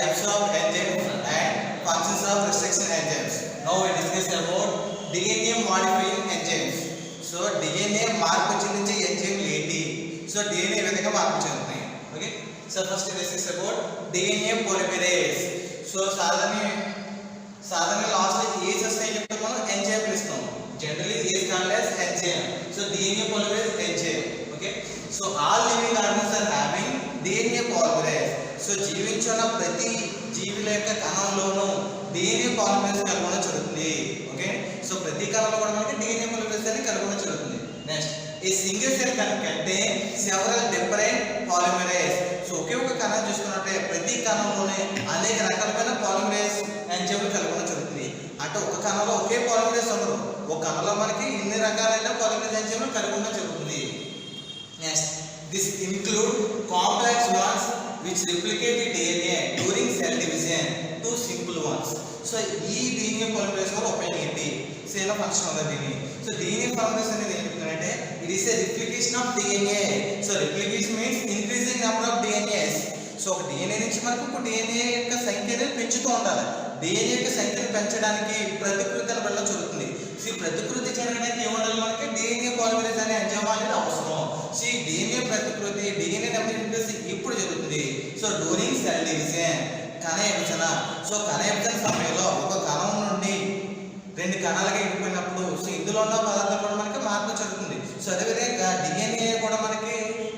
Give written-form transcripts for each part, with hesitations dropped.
types of enzymes and functions of restriction enzymes. Now we discuss about DNA modifying enzymes. So DNA మార్పు చెందించే ఎంజైమ్లు ఏంటి? So DNA ఏ విధంగా మార్పు చెందుతాయి? Okay, so first discuss about DNA polymerase. So సాధారణ last లో ఏ సబ్స్టైన్ చెప్తే మనం ఎంజైమ్ ఇస్తాం. Generally is called as enzyme. So DNA polymerase enzyme. Okay, so all living organisms are having DNA polymerase. So జీవించున్న ప్రతి జీవుల యొక్క కణంలోనూ DNA polymerase కనుగొనడం జరుగుతుంది. ఓకే, సో ప్రతి కణంలో కూడా మనకి DNA polymerase అని కనుగొనడం జరుగుతుంది. Next, a single cell contain several different polymerase. So ఒకే ఒక కణం చూసుకున్నట్టే ప్రతి కణంలోనే అనేక రకాలైన polymerase ఎంజైమ్లు కనుగొనడం జరుగుతుంది. అంటే ఒక కణంలో ఒకే polymerase ఉండదు, ఒక కణంలో మనకి ఇన్ని రకాలైన polymerase ఎంజైమ్లు కనుగొనడం జరుగుతుంది. Next, this include complex ones which replicate the DNA during cell division to simple ones. So ఈ DNA polymerase వల్ల ఉపయోగం ఏంటి? సేమ్ ఫంక్షన్ ఉంది దీని. సో DNA polymerase అనేది ఏం చెప్తున్నారంటే it is a replication of DNA. So replication means increasing number of DNAs. So ఒక DNA నుంచి మనకు ఒక DNA యొక్క సంఖ్యను పెంచుతూ ఉండాలి. DNA యొక్క సంఖ్యను పెంచడానికి ప్రతికృతి వల్ల జరుగుతుంది. సో ప్రతికృతి జరగడానికి ఏముండాలి? మనకి DNA polymerase అనే ఎంజైమ్ అనేది అవసరం. సో ఈ DNA ప్రతికృతి DNA నెంబర్ ఇంక్రీజ్ ఇప్పుడు జరుగుతుంది. సో డ్యూరింగ్ సెల్ డివిజన్, కణ విభజన. సో కణ విభజన సమయంలో ఒక కణం నుండి రెండు కణాలుగా విడిపోయినప్పుడు సో ఇందులో ఉన్న పదార్థం కూడా మనకి మార్పు జరుగుతుంది. సో అదేవిధంగా DNA కూడా మనకి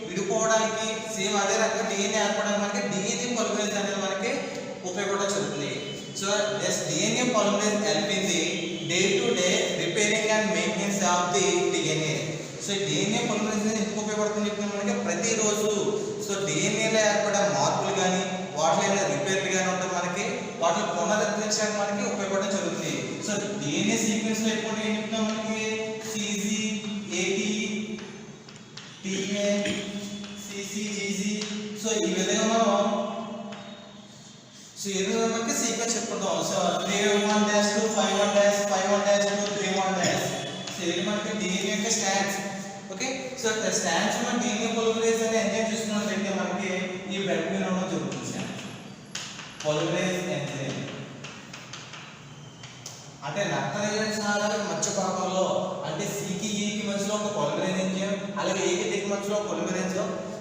విడిపోవడానికి సేమ్ అదే రకంగా DNA ఏర్పడడానికి మనకి DNA polymerase అనేది మనకి ఉపయోగపడడం జరుగుతుంది. So DNA polymerase help in the day to day repairing and maintenance of the DNA. So DNA polymerase ఎందుకు ఉపయోగపడుతుంది చెప్తున్నాను మనకి ప్రతిరోజు సో DNAలో ఏర్పడే మార్పులు కానీ వాటిలో రిపేర్లు కానీ ఉంటాయి, మనకి వాటిని పునరుద్ధరించడానికి మనకి ఉపయోగపడడం జరుగుతుంది. సో DNA సీక్వెన్స్ లో ఇప్పుడు ఏం చెప్తున్నాం మనకి CG, AT, TA, CC, GG. So ఈ విధంగా మనం సో ఏదో మనకి సీక్వెన్స్ చెప్పుకుంటాం. So 3-1' to 5-1', 5-1' to 3-1'. సో ఇది మనకి DNA యొక్క స్టాండ్స్. ఓకే, సో స్టాండ్స్ మన DNA polymerase అనే ఎంజైమ్ చూసుకున్నట్లయితే మనకి ఈ బ్లడ్ మీద ఉండడం జరుగుతుంది. polymerase ఎంజైమ్ అంటే రక్తనాళాల మధ్య భాగంలో అంటే సికి ఈకి మధ్యలో ఒక polymerase ఎంజైమ్, అలాగే ఏకి దిక్కు మధ్యలో polymerase.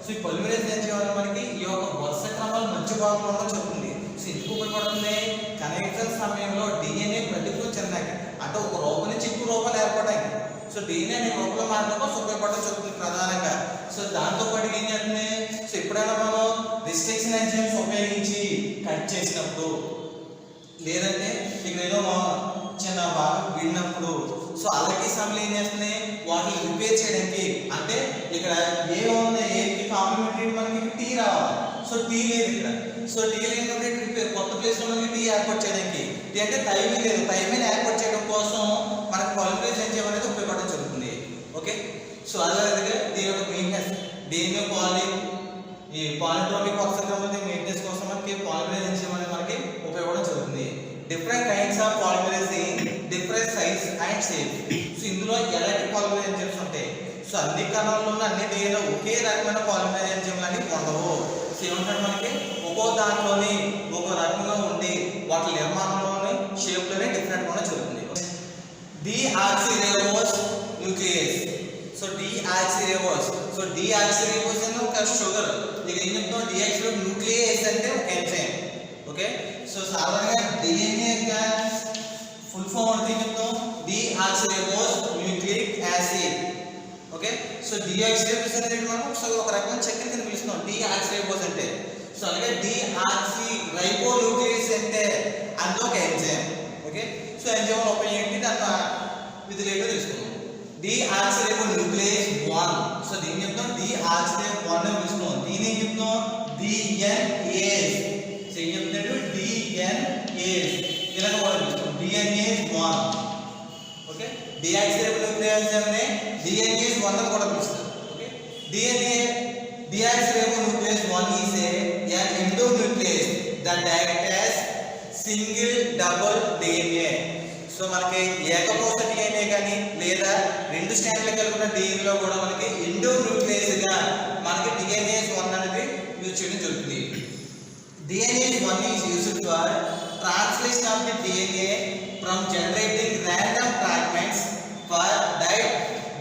సో ఈ polymerase ఎంజైమ్ వల్ల మనకి ఈ యొక్క వరుస క్రమాల మధ్య భాగంలో ఉండడం జరుగుతుంది. సో ఎందుకు ఉపయోగపడుతుంది? కనెక్షన్ సమయంలో DNA ప్రతికృతి చెందాక అంటే ఒక రూపం నుంచి ఇంకో రూపాలు ఏర్పడడానికి సో DNA అనే రూపంలో మారడం కోసం ఉపయోగపడడం జరుగుతుంది ప్రధానంగా. సో దాంతో పాటు ఏం చేస్తుంది? సో ఎప్పుడైనా మనం రిస్ట్రిక్షన్ ఎంజైమ్స్ ఉపయోగించి కట్ చేసినప్పుడు లేదంటే ఇక్కడ ఏదో చిన్న భాగం విడినప్పుడు సో అలాగే సమయంలో ఏం చేస్తున్నాయి వాటిని రిపేర్ చేయడానికి అంటే ఇక్కడ ఏ ఉంది ఏకి కాంప్లిమెంటరీ మనకి టీ రావాలి. సో టీ లేదు ఇక్కడ. సో టీ లేదంటే రిపేర్ కొత్త ప్లేస్ లో మనకి టీ ఏర్పాటు చేయడానికి టీ అంటే థైమిన్ లేదు, థైమిన్ ఏర్పాటు చేయడం కోసం మనకి polymerase ఎంజైమ్ అనేది ఉపయోగపడడం జరుగుతుంది. ఓకే, సో అలాగే దీని యొక్క మెయింటెనెన్స్ DNA ఈ పాలిట్రోపిక్ వరుస క్రమంలో మెయింటెనెన్స్ కోసం మనకి polymerase ఎంజైమ్ అనేది మనకి ఉపయోగపడడం జరుగుతుంది. Different kinds of polymerase in different size and shape. So ఇందులో ఎలాంటి polymerase ఎంజైమ్స్ ఉంటాయి? సో అన్ని కణాల్లోనూ అన్ని DNA ఒకే రకమైన polymerase ఎంజైమ్లు అనేవి ఉండవు. సో ఏమంటారు మనకి ఒక్కో దాంట్లోని ఒక రకంగా ఉండి వాటి నిర్మాణంలోని షేప్లోనే డిఫరెంట్ గా జరుగుతుంది. deoxyribose nuclease. So deoxyribose so deoxyribose అంటే ఒక షుగర్. ఇక ఏం చెప్తాం? deoxyribose nuclease అంటే ఒక ఎంజైమ్. ఓకే, సో సాధారణంగా DNA యొక్క ఫుల్ ఫామ్ అంటే ఏం చెప్తాం? deoxyribose nucleic acid. Okay, so deoxyribose అనేది మనం ఒక రకమైన చక్కెర కింద పిలుస్తాం deoxyribose అంటే. సో అలాగే deoxyribonuclease అంటే అందులో ఒక ఎంజైమ్. ఓకే, సో ఎంజైమ్ ఉపయోగం ఏంటి దాని విధులు ఏంటో తెలుసుకుందాం. deoxyribonuclease 1. సో దీన్ని చెప్తాం deoxyribose 1 అని పిలుస్తాం. దీన్ని ఏం చెప్తాం? DNase. సో ఏం చెప్తాడు? DNase ఇలాగ కూడా పిలుస్తాం DNase 1. ఓకే, deoxyribonuclease అంటే DNase 1 అని కూడా పిలుస్తారు. Okay, deoxyribonuclease 1 is an endonuclease that acts as single double DNA. So మనకి ఏకకోశ DNA కానీ లేదా రెండు స్ట్రాండ్లు కలిగిన DNA లో కూడా మనకి ఎండోన్యూక్లియస్ గా మనకి DNase 1 అనేది యూజ్ చేయడం జరుగుతుంది. DNase 1 1 is used for translation of the DNA from generating random fragments for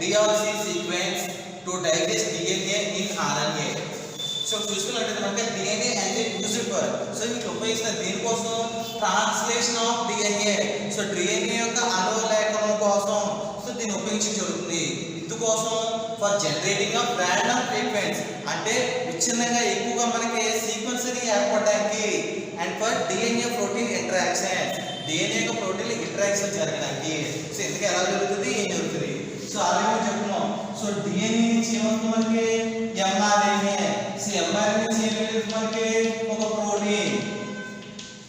deoxy sequence to digest DNA in RNA. So చూసుకున్నట్లయితే మనకి DNA enzyme used for, so ఇది ఉపయోగిస్తున్న దేనికోసం, translation of DNA. So DNA యొక్క అనులేఖనం కోసం so దీన్ని ఉపయోగించడం జరుగుతుంది. ఇందుకోసం ఫర్ జనరేటింగ్ ఆఫ్ ర్యాండమ్ ఫ్రీక్వెన్స్, అంటే విచ్ఛిన్నంగా ఎక్కువగా మనకి సీక్వెన్స్ ని ఏర్పడడానికి, and for DNA protein interaction, DNA యొక్క ప్రోటీన్ ఇంటరాక్షన్ జరగడానికి. సో ఎందుకు ఎలా జరుగుతుంది, ఏం జరుగుతుంది, సో ఆల్రెడీ చెప్పుకున్నాం. సో DNA నుంచి ఏమవుతుంది మనకి mRNA. సో mRNA నుంచి ఏమవుతుంది మనకి ఒక ప్రోటీన్.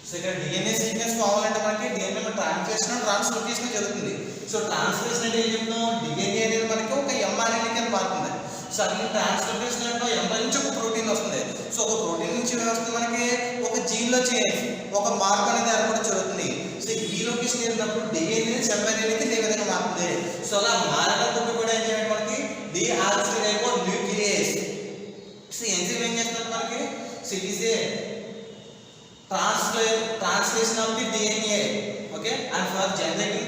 సో ఇక్కడ DNA సీక్వెన్స్ కావాలంటే మనకి DNA ట్రాన్స్లేషన్ ట్రాన్స్లోకేషన్ జరుగుతుంది. సో ట్రాన్స్లేషన్ అంటే ఏం చెప్తున్నాం, DNA అనేది మనకి ఒక mRNA కింద మారుతుంది. సో అది ట్రాన్స్లోకేషన్ అంటే mRNA నుంచి ఒక ప్రోటీన్ వస్తుంది. సో ఒక ప్రోటీన్ నుంచి వస్తుంది మనకి ఒక జీన్ లో చేంజ్, ఒక మార్పు అనేది ఏర్పడి జరుగుతుంది. సో ఈ లొకేషన్ వెళ్ళినప్పుడు DNA mRNAకి ఏ విధంగా మారుతుంది. సో అలా మారడానికి కూడా ఏం చేయాలి మనకి deoxyribonuclease. సో ఎంజైమ్ ఏం చేస్తున్నారు మనకి, so it is a translation of the DNA, okay, and for generating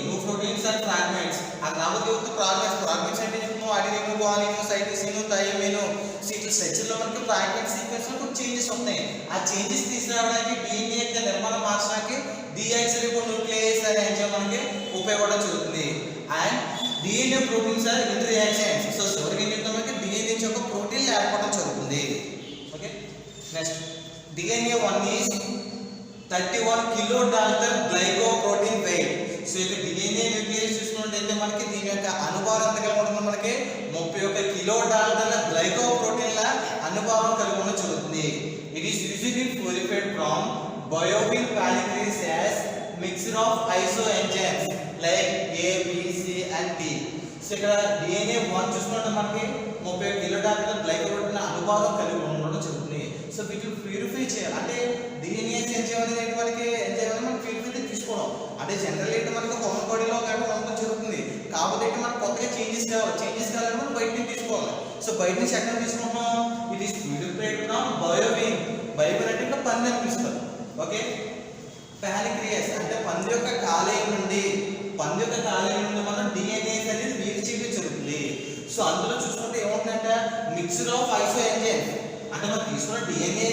new proteins and fragments. ఆ కాబట్టి ఒక ఫ్రాగ్మెంట్స్ అంటే అడినిన్, గ్వానిన్, సైటోసిన్, థైమిన్, ఇట్లా స్ట్రక్చర్ లో మనకి ఫ్రాగ్మెంట్ సీక్వెన్స్ లో కొన్ని చేంజెస్ ఉంటాయి. ఆ చేంజెస్ తీసుకురావడానికి DNA యొక్క నిర్మాణం మార్చడానికి deoxyribonuclease అనే ఎంజైమ్ మనకి ఉపయోగపడడం జరుగుతుంది. And DNA proteins are in reactions. So చివరికి ఏం చెప్తాం మనకి DNA నుంచి ఒక ప్రోటీన్ ఏర్పడడం జరుగుతుంది. Okay, next DNA 1 is 31 kilodalton glycoprotein weight. So ఇక DNA న్యూక్లియస్ చూసుకున్నట్లయితే మనకి దీని యొక్క అనుభారం ఎంత కలిగి ఉంటుంది, మనకి 31 కిలోడాల్టన్ల గ్లైకోప్రోటీన్ల అనుభావం కలిగి ఉండడం జరుగుతుంది. It is usually purified from bovine pancreas as mixture of isoenzymes like A, B, C and T. So ఇక్కడ DNA 1 చూసుకుంటే మనకి 31 కిలోడాల్టన్ల గ్లైకోప్రోటీన్ల అనుభావం కలిగి ఉండడం జరుగుతుంది. సో వీటిని ప్యూరిఫై చేయాలి అంటే DNA ఎంజైమ్ అనేది మనకి ఎంజైమ్ మనం ప్యూరిఫై తీసుకోవడం అంటే జనరల్ అయితే మనకి కామన్ బాడీలో కాబట్టి ఉండడం జరుగుతుంది. కాకపోతే మనకు కొత్తగా చేంజెస్ కావాలంటే మనం బయట నుంచి తీసుకోవాలి. సో బయట నుంచి ఎక్కడ తీసుకుంటాం, ఇట్ ఈస్ ప్యూరిఫైడ్ ఫ్రమ్ బయోబిన్. బయోబిన్ అంటే ఇక్కడ పంది అని పిలుస్తారు. ఓకే, పాలిక్రియస్ అంటే పంది యొక్క కాలేయం నుండి మనం DNA అనేది వేరు చేయడం జరుగుతుంది. సో అందులో చూసుకుంటే ఏముంటుందంటే మిక్స్చర్ ఆఫ్ ఐసో ఎంజైమ్స్, అంటే మనం తీసుకున్న DNA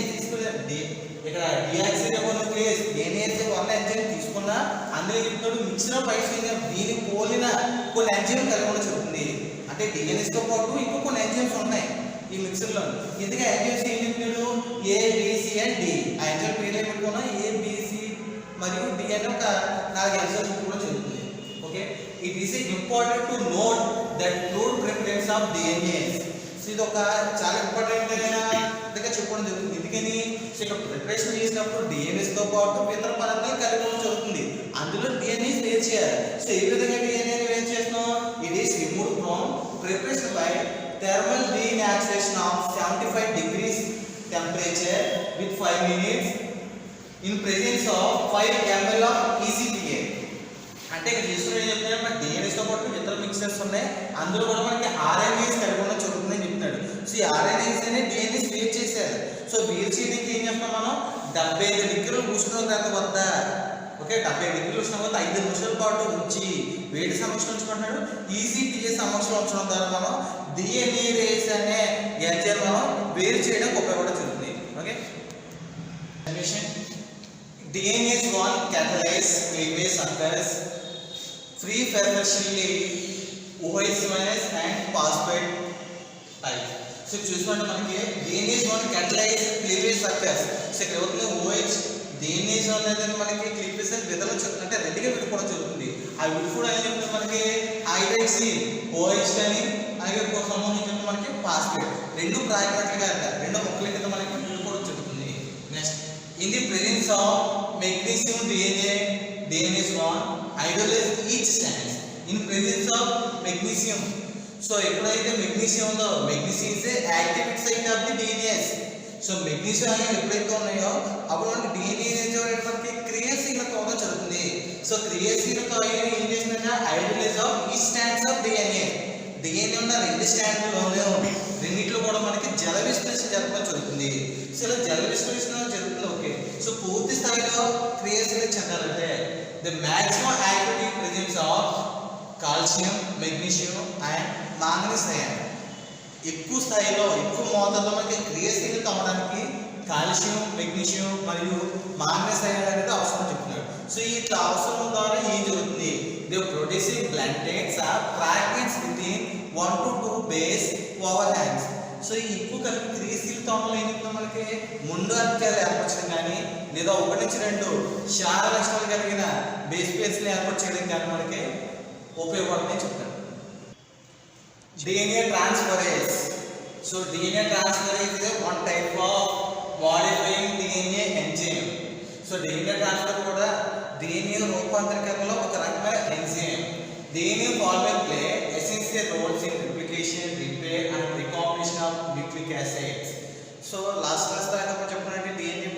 ఇక్కడ deoxyribonuclease DNA 1 ఎంజైమ్ తీసుకున్నా అందులో చెప్తాడు మిక్స్చర్ ఆఫ్ ఐసో ఎంజైమ్, దీని పోలిన కొన్ని ఎంజైమ్ కలిగి ఉండడం జరుగుతుంది. అంటే DNA తో పాటు ఇంకో కొన్ని ఎంజైమ్స్ ఉన్నాయి ఈ మిక్సర్ లో. ఎందుకంటే ఎంజైమ్స్ ఏం చెప్తాడు A, B, C and D. ఆ ఎంజైమ్ పేరు ఏమనుకున్నా A, B, C మరియు D అనే ఒక 4 ఎంజైమ్స్ కూడా జరుగుతుంది. Okay, it is important to note that crude preference of DNA. ఇది ఒక చాలా ఇంపార్టెంట్ అయినా చెప్పడం జరుగుతుంది. ఎందుకని ఇక్కడ ప్రిపరేషన్ చేసినప్పుడు DNA తో పాటు ఇతర పదార్థాలు కలిగి ఉండడం జరుగుతుంది. అందులో DNA వేరు చేయాలి. సో ఏ విధంగా DNA వేరు చేస్తున్నాం, it is removed from preparation by thermal denaturation of 75 degrees temperature with 5 minutes in presence of 5 ml of ECTA. అంటే ఇక్కడ చూసుకుని ఏం చెప్తాడు మన DNA తో పాటు ఇతర మిక్సర్స్ ఉన్నాయి, అందులో కూడా మనకి RNAs కలిగి ఉండడం జరుగుతుందని చెప్తాడు. సో ఈ RNAs అనే DNA వేరు చేశారు. సో వేరు చేయడానికి ఏం చేస్తాం మనం 75 డిగ్రీల ఉష్ణోగ్రత వద్ద, ఓకే 75 డిగ్రీల ఉష్ణోగ్రత 5 నిమిషాల పాటు ఉంచి వేడి సమక్షంలో ఉంచుకుంటున్నాడు. ECTA సమక్షంలో ఉంచడం ద్వారా మనం DNA రేస్ అనే ఎంజైమ్ మనం వేరు చేయడానికి ఉపయోగపడడం జరుగుతుంది. Okay, DNA is one catalase cleavage occurs free preferentially OH- and phosphate type. So చూసుకుంటే మనకి DNA is one catalase cleavage occurs. So ఇక్కడ అవుతుంది OH DNA అనేది మనకి క్లీవేజ్ విధంగా అంటే రెండుగా విడిపోవడం జరుగుతుంది. ఆ విడిపోవడం అనేది చెప్తుంది మనకి హైడ్రాక్సిల్ OH అని అలాగే ఒక సంబంధించిన మనకి ఫాస్ఫేట్ రెండు ప్రాక్టికల్గా రెండు ముక్కల కింద మనకి విడిపోవడం జరుగుతుంది. Next in the presence of magnesium DNA is one hydrolyze each stands in presence of magnesium. So ఎప్పుడైతే మెగ్నీషియం ఉందో magnesium is active site of the DNA. So magnesium అనేది ఎప్పుడైతే ఉన్నాయో అప్పుడు మనకి DNA మనకి క్రియాశీలత అవడం జరుగుతుంది. సో క్రియాశీలత ఏం చేసిందంటే hydrolyse of each stands of DNA ఉన్న రెండు స్టాండ్లోనే రెండింటిలో కూడా మనకి జల విశ్లేషణ జరపడం జరుగుతుంది. సో ఇలా జల విశ్లేషణ జరుగుతుంది. ఓకే, క్రియేషన్ చెందాలంటే the maximum activity presence of calcium, magnesium and manganese ion. ఎక్కువ స్థాయిలో ఎక్కువ మోతాదులో మనకి క్రియేషన్ అవ్వడానికి కాల్షియం, మెగ్నీషియం మరియు మాంగనీస్ అయాన్ అనేది అవసరం చెప్తున్నారు. సో ఇట్లా అవసరం ద్వారా ఏం జరుగుతుంది, they producing blunt ends or fragments within 1 to 2 base overhangs. So ఈ ఎక్కువ కలిపి క్రియాశీల తోమలో ఏం చెప్తాం మనకి ముందు అంత్యాలు ఏర్పరచడం కానీ లేదా 1 నుంచి 2 క్షార లక్షణాలు కలిగిన బేస్ పేర్స్ని ఏర్పాటు చేయడం కానీ మనకి ఉపయోగపడుతుందని చెప్తారు. DNA transferase. So DNA transferase is one type of modifying DNA enzyme. So DNA transfer కూడా DNA రూపాంతరీకరణలో ఒక రకమైన enzyme. DNA polymer play essential roles in replication, repair and recombination of nucleic acids. So last class దాకా మనం చెప్పుకున్నట్టు DNA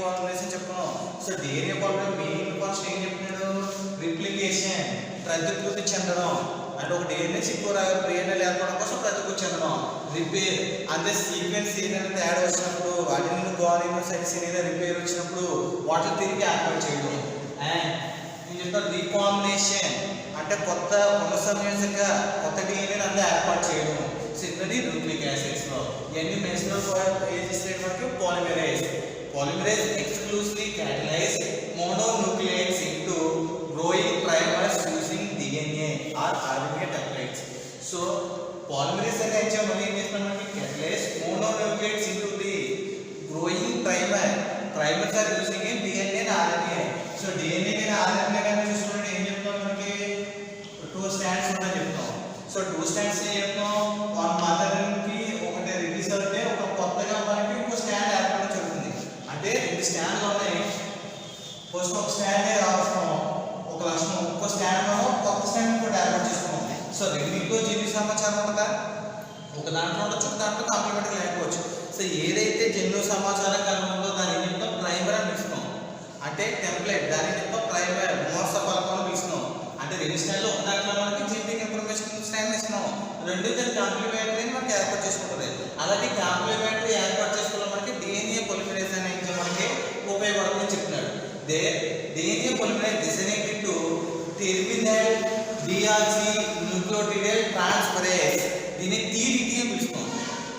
polymerase అని చెప్పుకున్నాం. So DNA polymer main function ఏం చెప్తున్నాడు, రిప్లికేషన్, ప్రతికృతి చెందడం. అంటే ఒక DNA ఎక్కువ ప్రియనలు ఏర్పడడం కోసం ప్రతికృతి చెందడం. రిపేర్ అంటే సీక్వెన్స్ ఏదైనా తేడా వచ్చినప్పుడు వాటిని గోనిమోసైట్స్ ఏదైనా రిపేర్ వచ్చినప్పుడు వాటిని తిరిగి ఏర్పాటు చేయడం. అండ్ నేను చెప్తాను రీకాంబినేషన్ అంటే కొత్త పునఃసంయోజక కొత్త DNA అంతా ఏర్పాటు చేయడం. సిగ్నరీ న్యూక్లిక్ యాసిడ్స్లో ఇవన్నీ మెన్షనల్ ఏం చేసేటప్పటికి polymerase exclusively catalyse mononucleotides into growing primers using DNA or RNA templates. So polymerase అనే ఎంజైమ్ మళ్ళీ ఏం చేస్తున్నాం మనకి catalyse mononucleotides into the growing primers or using in DNA and RNA. So DNA కానీ RNA కానీ చూసుకుంటే ఏం చెప్తాం మనకి 2 స్టాండ్స్ ఉన్నాయని చెప్తాం. సో 2 స్టాండ్స్ ఏం చెప్తాం, వన్ మదర్కి ఒకటి రిలీజ్ అవుతే ఒక కొత్తగా మనకి ఇంకో స్టాండ్ ఏర్పడడం జరుగుతుంది. అంటే 2 స్టాండ్లు ఉన్నాయి, ఫస్ట్ ఒక స్టాండే రావడం ఒక లక్షణం, ఇంకో స్టాండ్ మనం కొత్త స్టాండ్ కూడా ఏర్పాటు చేసుకున్నాం. సో రెండింటిలో జన్యు సమాచారం ఉంటుందా, ఒక దాంట్లో ఉండొచ్చు, ఒక దాంట్లో కాంప్లిమెంటరీ లేకపోవచ్చు. సో ఏదైతే జన్యు సమాచారం కలిగి ఉందో దాని చెప్తాం ప్రైమర్ అని పిలుస్తున్నాం. అంటే టెంప్లెట్ దాని చెప్తాం ప్రైమర్, మోస పలకం అని పిలుస్తున్నాం. అంటే 2 స్టాండ్లో ఒక దాంట్లో మనకి జెనెటిక్ ఇన్ఫర్మేషన్ స్టాండ్ ఇస్తున్నాం, 2 దాని కాంప్లిమెంటరీ మనకి ఏర్పాటు చేసుకుంటుంది. అలాగే కాంప్లిమెంటరీ ఏర్పాటు చేసుకోవడం మనకి DNA పొలిమరేజ్ అనే ఎంజైమ్ మనకి ఉపయోగపడుతుందని చెప్తున్నాడు. DNA polymerase designated to terminal deoxynucleotide transferase, దీన్ని TDT అని పిలుస్తాం.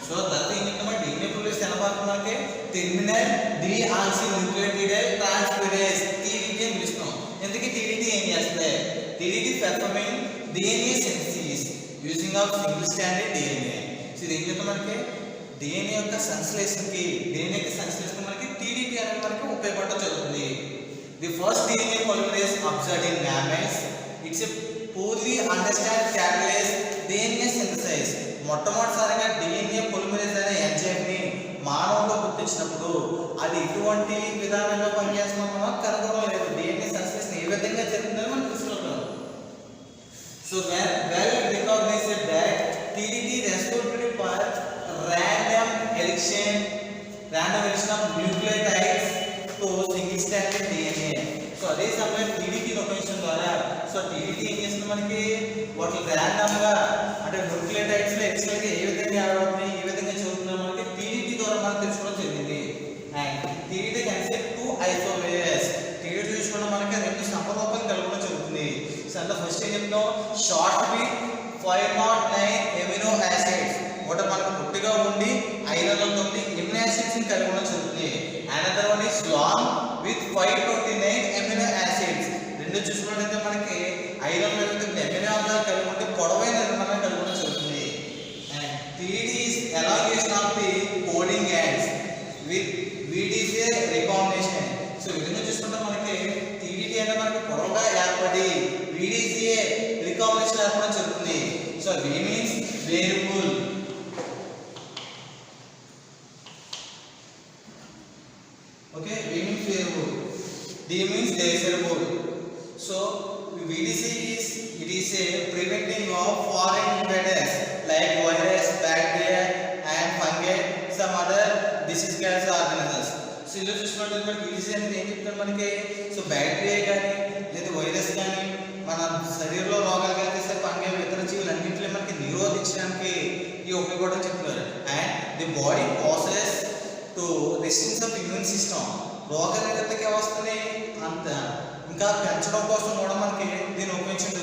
సో తర్వాత ఏం చెప్తామంటే DNA పొలిమరేజ్ ఎలా పడుతుంది మనకి terminal deoxynucleotide transferase TDT అని పిలుస్తాం. ఎందుకు TDT ఏం చేస్తుంది, TDT performing DNA synthesis using of single stranded DNA. So ఇది ఏం చెప్తాం మనకి DNA యొక్క సంశ్లేషణకి మనకి TDT అనేది మనకి ఉపయోగపడడం జరుగుతుంది. The first DNA polymerase observed in mammals. It's a poorly understand catalyst DNA synthesis. మొట్టమొదటిసారిగా DNA polymerase అనే ఎంజైమ్ ని మానవుల్లో గుర్తించినప్పుడు అది ఎటువంటి విధానంగా పనిచేస్తుందో మనం కనుగొనలేదు. DNA సంశ్లేషణ ఏ విధంగా జరుగుతుందని మనం తెలుసుకుంటాం. So well recognized that TDT responsible for random addition of nucleotides to single stranded DNA. So అదే సమయం TDT ఉపయోగించడం ద్వారా సో TDT ఏం చేస్తుంది మనకి వాటి ర్యాండమ్ గా అంటే న్యూక్లియోటైడ్స్ లో ఎక్స్ట్రాగా ఏ విధంగా యాడ్ అవుతున్నాయి ఏ విధంగా చదువుతున్నాం మనకి TDT ద్వారా మనం తెలుసుకోవడం జరిగింది. అండ్ TDT కన్సెప్ట్ 2 ఐసోమరేస్, TDT చూసుకోవడం మనకి 2 సంపరూపాలు కలవడం జరుగుతుంది. సో అందులో ఫస్ట్ ఏం చెప్తాం, షార్ట్ విత్ 509 ఎమినో యాసిడ్స్, ఒకటి మనకు పుట్టిగా ఉండి 509 ఎమినో యాసిడ్స్ ని కలవడం జరుగుతుంది. Another one is long with 529 amino acids, రెండు చూసుకున్నట్లయితే మనకి 509 ఎమినో ఆమ్లాలు కలిగి ఉంటే పొడవైన నిర్మాణం కలవడం జరుగుతుంది. And TDT is elongation of the coding ends with VDCA recombination. So ఈ విధంగా చూసుకుంటే మనకి TDT అంటే మనకి పొడవుగా ఏర్పడి VDCA recombination ఏర్పడడం జరుగుతుంది. So V means variable, okay, V means variable, D means desirable. So VDCA is a preventing of foreign invaders like virus, bacteria and fungi, some other disease carrying organisms. So ఇలా చూసుకున్నట్లయితే మనకి VDCA అనేది ఏం చెప్తారు మనకి, so bacteria కానీ లేదా virus కానీ మన శరీరంలో రోగాలు కలిగిస్తే ఫంగై ఇతర జీవులు అన్నింటిలో మనకి నిరోధించడానికి ఈ ఉపయోగపడడం చెప్తున్నారు. And the body process to resistance of immune system, రోగ నిరోధక వ్యవస్థని అంత ఇంకా పెంచడం కోసం కూడా మనకి దీన్ని ఉపయోగించడం